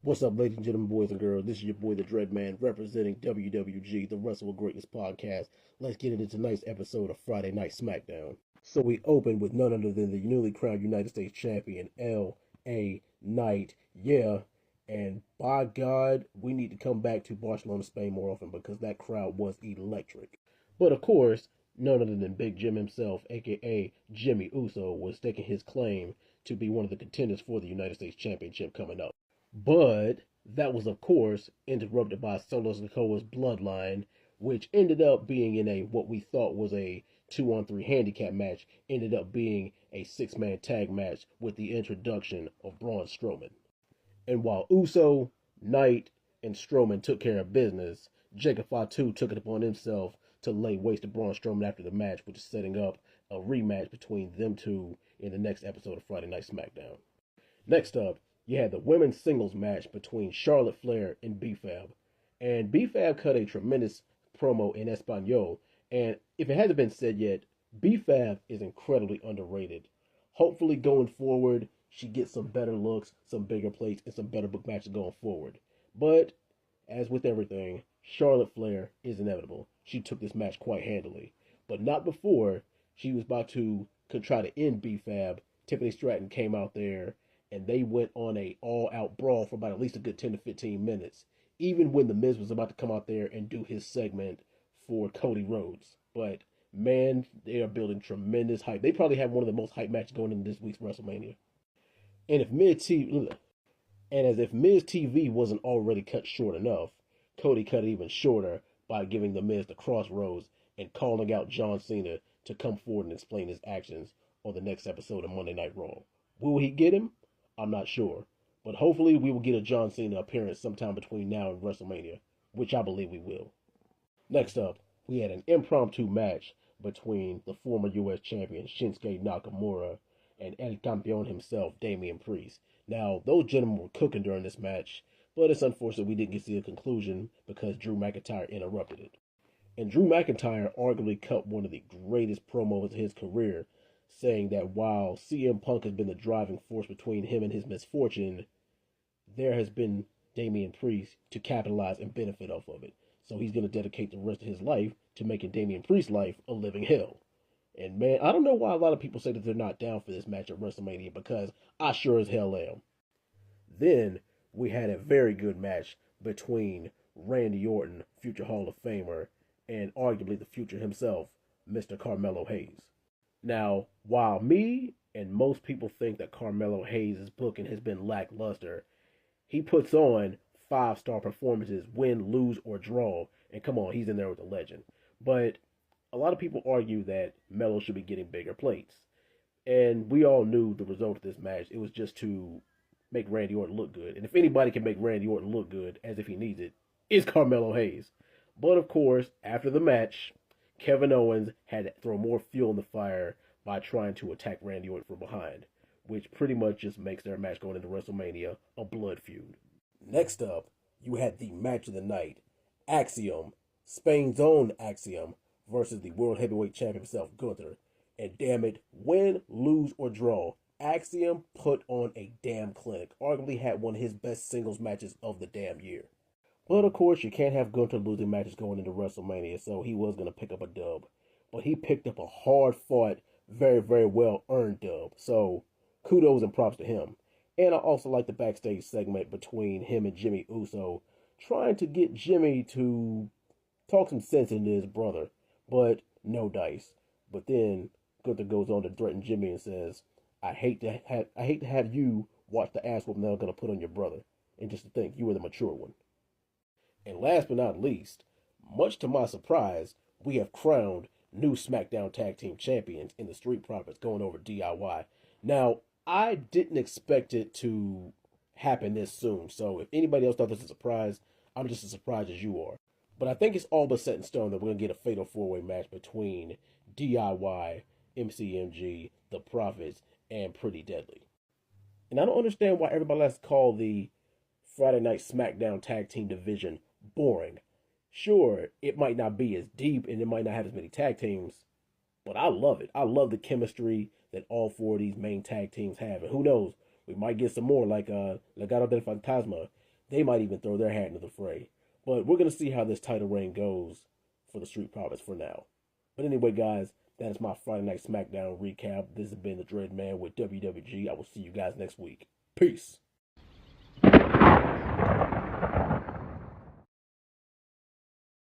What's up, ladies and gentlemen, boys and girls? This is your boy, the Dread Man, representing WWG, the Wrestle with Greatness podcast. Let's get into tonight's episode of Friday Night SmackDown. So we open with none other than the newly crowned United States Champion, L.A. Knight. Yeah, and by God, we need to come back to Barcelona, Spain more often because that crowd was electric. But of course, none other than Big Jim himself, aka Jimmy Uso, was staking his claim to be one of the contenders for the United States Championship coming up. But that was, of course, interrupted by Solo Sikoa's bloodline, which ended up being in a what we thought was a 2-on-3 handicap match, ended up being a 6-man tag match with the introduction of Braun Strowman. And while Uso, Knight, and Strowman took care of business, Jacob Fatu took it upon himself to lay waste to Braun Strowman after the match, which is setting up a rematch between them two in the next episode of Friday Night SmackDown. Next up, you had the women's singles match between Charlotte Flair and B-Fab. And B-Fab cut a tremendous promo in Espanol. And if it hasn't been said yet, B-Fab is incredibly underrated. Hopefully going forward, she gets some better looks, some bigger plates, and some better book matches going forward. But, as with everything, Charlotte Flair is inevitable. She took this match quite handily. But not before she was about to try to end B-Fab. Tiffany Stratton came out there and they went on a all-out brawl for about at least a good 10 to 15 minutes, even when The Miz was about to come out there and do his segment for Cody Rhodes. But, man, they are building tremendous hype. They probably have one of the most hype matches going into this week's WrestleMania. And if Miz TV wasn't already cut short enough, Cody cut it even shorter by giving The Miz the crossroads and calling out John Cena to come forward and explain his actions on the next episode of Monday Night Raw. Will he get him? I'm not sure. But hopefully we will get a John Cena appearance sometime between now and WrestleMania, which I believe we will. Next up, we had an impromptu match between the former U.S. champion Shinsuke Nakamura and El Campeon himself, Damian Priest. Now, those gentlemen were cooking during this match, but it's unfortunate we didn't get to see a conclusion because Drew McIntyre interrupted it. And Drew McIntyre arguably cut one of the greatest promos of his career, saying that while CM Punk has been the driving force between him and his misfortune, there has been Damian Priest to capitalize and benefit off of it. So he's going to dedicate the rest of his life to making Damian Priest's life a living hell. And man, I don't know why a lot of people say that they're not down for this match at WrestleMania, because I sure as hell am. Then we had a very good match between Randy Orton, future Hall of Famer, and arguably the future himself, Mr. Carmelo Hayes. Now, while me and most people think that Carmelo Hayes' booking has been lackluster, he puts on 5-star performances, win, lose, or draw, and come on, he's in there with a legend. But a lot of people argue that Melo should be getting bigger plates. And we all knew the result of this match. It was just to make Randy Orton look good. And if anybody can make Randy Orton look good, as if he needs it, it's Carmelo Hayes. But of course, after the match, Kevin Owens had to throw more fuel in the fire by trying to attack Randy Orton from behind, which pretty much just makes their match going into WrestleMania a blood feud. Next up, you had the match of the night, Axiom, Spain's own Axiom, versus the World Heavyweight Champion himself, Gunther. And damn it, win, lose, or draw, Axiom put on a damn clinic. Arguably had one of his best singles matches of the damn year. But of course, you can't have Gunther losing matches going into WrestleMania, so he was going to pick up a dub. But he picked up a hard-fought, very, very well-earned dub. So, kudos and props to him. And I also like the backstage segment between him and Jimmy Uso, trying to get Jimmy to talk some sense into his brother. But no dice. But then Gunther goes on to threaten Jimmy and says, I hate to have you watch the ass whooping that I'm going to put on your brother. And just to think, you were the mature one. And last but not least, much to my surprise, we have crowned new SmackDown Tag Team Champions in the Street Profits going over DIY. Now, I didn't expect it to happen this soon, so if anybody else thought this was a surprise, I'm just as surprised as you are. But I think it's all but set in stone that we're going to get a fatal 4-way match between DIY, MCMG, The Profits, and Pretty Deadly. And I don't understand why everybody likes to call the Friday Night SmackDown Tag Team division boring. Sure, it might not be as deep and it might not have as many tag teams, but I love it. I love the chemistry that all 4 of these main tag teams have. And who knows, we might get some more like Legado del Fantasma, They might even throw their hat into the fray. But we're going to see how this title reign goes for the Street Profits for now. But anyway, guys, that is my Friday Night SmackDown recap. This has been the Dread Man with WWG. I will see you guys next week. Peace.